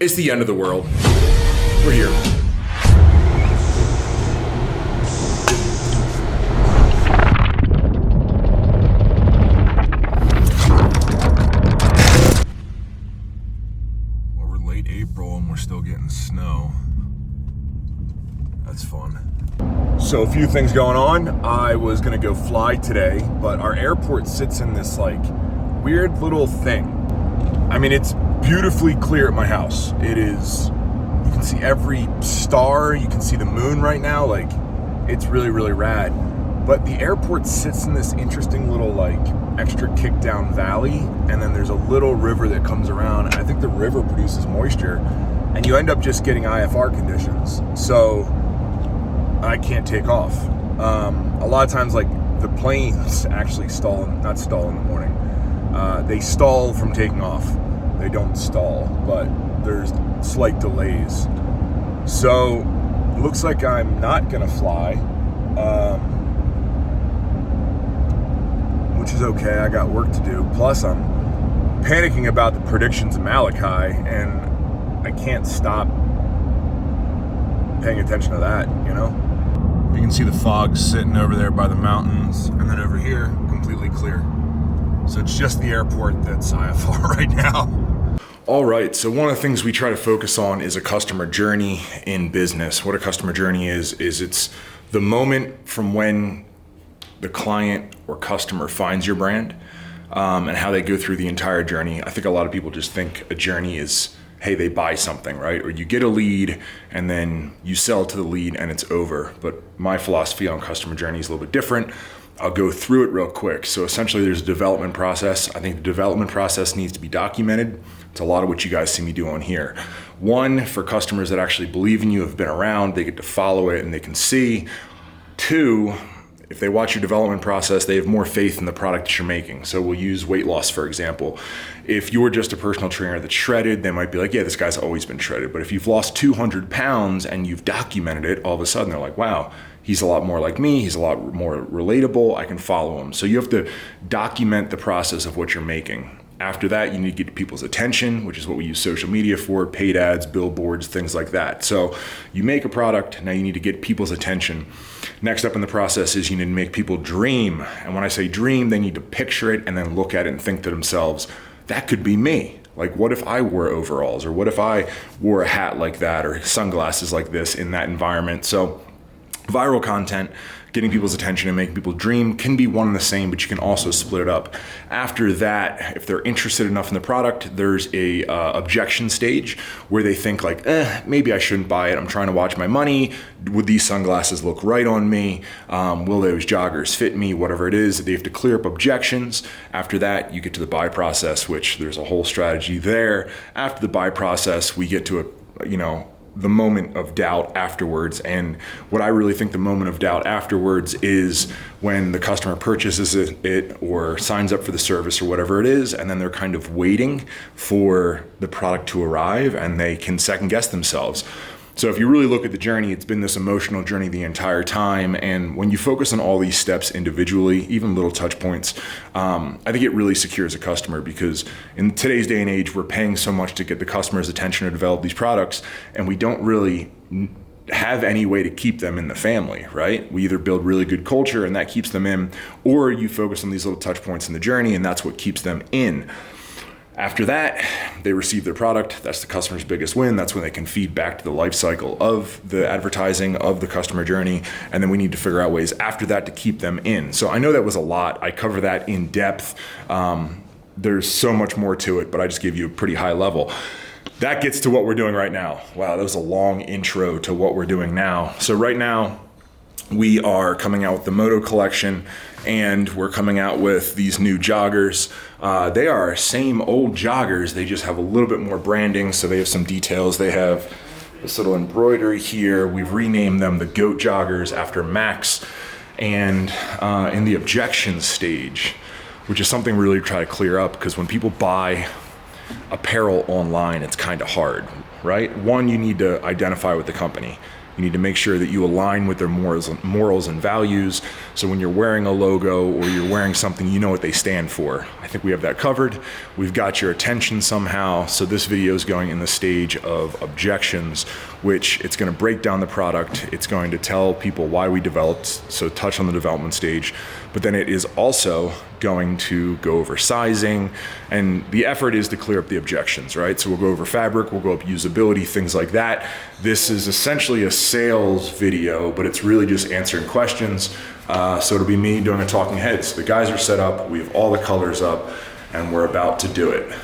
It's the end of the world. We're here. Well, we're late April and we're still getting snow. That's fun. So a few things going on. I was gonna go fly today, but our airport sits in this like weird little thing. I mean, it's beautifully clear at my house. It is, you can see every star, you can see the moon right now, like it's really, really rad. But the airport sits in this interesting little like extra kick down valley, and then there's a little river that comes around, and I think the river produces moisture, and you end up just getting IFR conditions. So I can't take off. A lot of times like the planes actually not stall in the morning. They stall from taking off. They don't stall, but there's slight delays. So looks like I'm not gonna fly, which is okay. I got work to do. Plus I'm panicking about the predictions of Malachi, and I can't stop paying attention to that, you know? You can see the fog sitting over there by the mountains, and then over here, completely clear. So it's just the airport that's IFR right now. All right, so one of the things we try to focus on is a customer journey in business. What a customer journey is it's the moment from when the client or customer finds your brand, and how they go through the entire journey. I think a lot of people just think a journey is, hey, they buy something, right? Or you get a lead and then you sell to the lead and it's over. But my philosophy on customer journey is a little bit different. I'll go through it real quick. So essentially there's a development process. I think the development process needs to be documented. It's a lot of what you guys see me do on here. One, for customers that actually believe in you, have been around, they get to follow it and they can see. Two, if they watch your development process, they have more faith in the product that you're making. So we'll use weight loss, for example. If you're just a personal trainer that's shredded, they might be like, yeah, this guy's always been shredded. But if you've lost 200 pounds and you've documented it, all of a sudden they're like, wow, he's a lot more like me. He's a lot more relatable. I can follow him. So you have to document the process of what you're making. After that, you need to get people's attention, which is what we use social media for, paid ads, billboards, things like that. So you make a product, now you need to get people's attention. Next up in the process is you need to make people dream. And when I say dream, they need to picture it and then look at it and think to themselves, that could be me. Like, what if I wore overalls? Or what if I wore a hat like that or sunglasses like this in that environment? So viral content, getting people's attention and making people dream can be one and the same, but you can also split it up. After that, if they're interested enough in the product, there's a objection stage where they think like, maybe I shouldn't buy it. I'm trying to watch my money. Would these sunglasses look right on me? Will those joggers fit me? Whatever it is, they have to clear up objections. After that, you get to the buy process, which there's a whole strategy there. After the buy process, we get to the moment of doubt afterwards. And what I really think the moment of doubt afterwards is when the customer purchases it or signs up for the service or whatever it is, and then they're kind of waiting for the product to arrive and they can second guess themselves. So if you really look at the journey, it's been this emotional journey the entire time. And when you focus on all these steps individually, even little touch points, I think it really secures a customer, because in today's day and age, we're paying so much to get the customer's attention to develop these products, and we don't really have any way to keep them in the family, right? We either build really good culture and that keeps them in, or you focus on these little touch points in the journey and that's what keeps them in. After that, they receive their product. That's the customer's biggest win. That's when they can feed back to the life cycle of the advertising, of the customer journey. And then we need to figure out ways after that to keep them in. So I know that was a lot. I cover that in depth. There's so much more to it, but I just gave you a pretty high level. That gets to what we're doing right now. Wow, that was a long intro to what we're doing now. So right now, we are coming out with the Moto collection, and we're coming out with these new joggers. They are our same old joggers. They just have a little bit more branding, so they have some details. They have this little embroidery here. We've renamed them the GOAT joggers after Max. And in the objection stage, which is something we really try to clear up, because when people buy apparel online, it's kind of hard, right? One, you need to identify with the company. You need to make sure that you align with their morals and values. So when you're wearing a logo or you're wearing something, you know what they stand for. I think we have that covered. We've got your attention somehow. So this video is going in the stage of objections, which it's going to break down the product. It's going to tell people why we developed, so touch on the development stage. But then it is also going to go over sizing, and the effort is to clear up the objections, right? So we'll go over fabric, we'll go over usability, things like that. This is essentially a sales video, but it's really just answering questions. So it'll be me doing a talking head. So the guys are set up, we have all the colors up, and we're about to do it.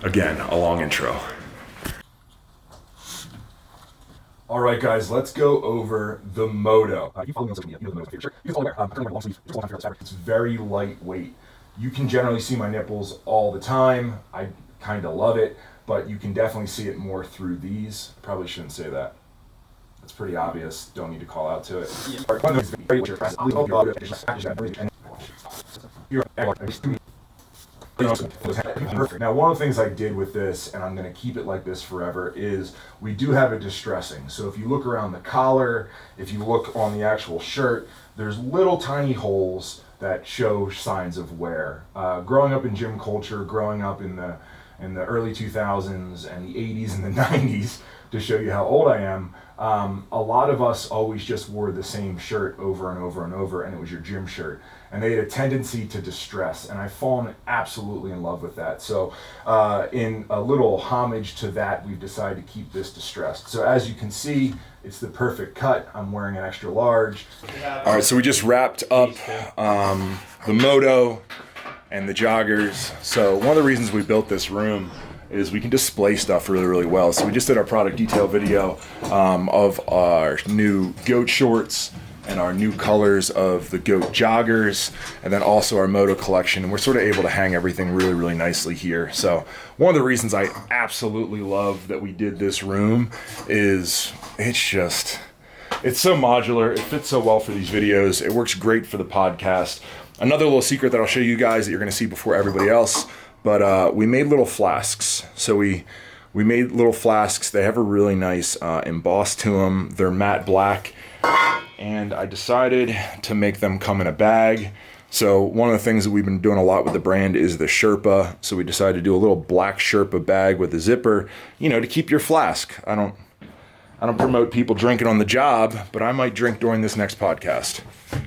Again, a long intro. All right, guys, let's go over the Moto. You follow me on social media. You know the Moto's my favorite shirt. You can follow me there. I'm currently wearing a long sleeve. Just a long favorite fabric. It's very lightweight. You can generally see my nipples all the time. I kind of love it, but you can definitely see it more through these. Probably shouldn't say that. It's pretty obvious. Don't need to call out to it. Perfect. Now, one of the things I did with this, and I'm going to keep it like this forever, is we do have a distressing. So if you look around the collar, if you look on the actual shirt, there's little tiny holes that show signs of wear. Growing up in gym culture, growing up in the early 2000s and the 80s and the 90s, to show you how old I am, a lot of us always just wore the same shirt over and over and over, and it was your gym shirt. And they had a tendency to distress, and I've fallen absolutely in love with that. So in a little homage to that, we've decided to keep this distressed. So as you can see, it's the perfect cut. I'm wearing an extra large. All right, so we just wrapped up the Moto and the joggers. So one of the reasons we built this room is we can display stuff really, really well. So we just did our product detail video of our new goat shorts and our new colors of the goat joggers, and then also our Moto collection. And we're sort of able to hang everything really, really nicely here. So one of the reasons I absolutely love that we did this room is it's so modular. It fits so well for these videos. It works great for the podcast. Another little secret that I'll show you guys that you're gonna see before everybody else, but we made little flasks. So we made little flasks. They have a really nice emboss to them. They're matte black. And I decided to make them come in a bag. So one of the things that we've been doing a lot with the brand is the Sherpa. So we decided to do a little black Sherpa bag with a zipper, you know, to keep your flask. I don't promote people drinking on the job, but I might drink during this next podcast.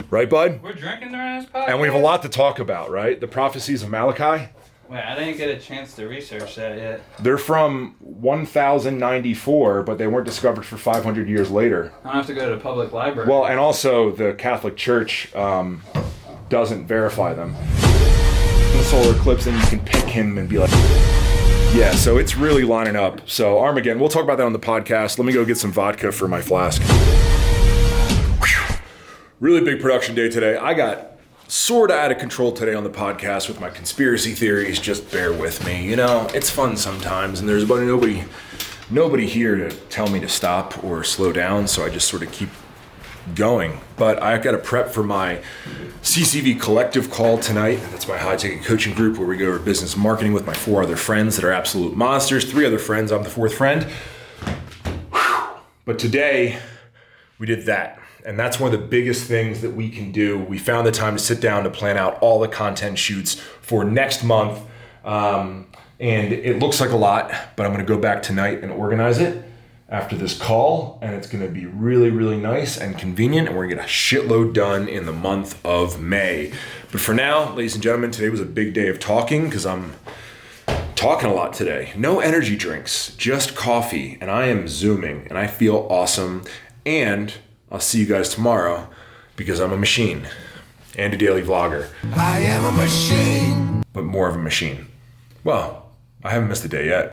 Right, bud? We're drinking during this podcast? And we have a lot to talk about, right? The prophecies of Malachi. Wait, I didn't get a chance to research that yet. They're from 1094, but they weren't discovered for 500 years later. I don't have to go to the public library. Well, and also the Catholic Church doesn't verify them. The solar eclipse, and you can pick him and be like, yeah, so it's really lining up. So Armageddon, we'll talk about that on the podcast. Let me go get some vodka for my flask. Whew. Really big production day today. I got sort of out of control today on the podcast with my conspiracy theories. Just bear with me. You know, it's fun sometimes, and there's about nobody here to tell me to stop or slow down, so I just sort of keep going. But I got to prep for my CCV collective call tonight. That's my high ticket coaching group where we go over business marketing with my 4 other friends that are absolute monsters. 3 other friends, I'm the 4th friend. Whew. But today we did that. And that's one of the biggest things that we can do. We found the time to sit down to plan out all the content shoots for next month. And it looks like a lot, but I'm gonna go back tonight and organize it after this call. And it's gonna be really, really nice and convenient. And we're gonna get a shitload done in the month of May. But for now, ladies and gentlemen, today was a big day of talking because I'm talking a lot today. No energy drinks, just coffee. And I am Zooming and I feel awesome. And I'll see you guys tomorrow because I'm a machine and a daily vlogger. I am a machine. But more of a machine. Well, I haven't missed a day yet.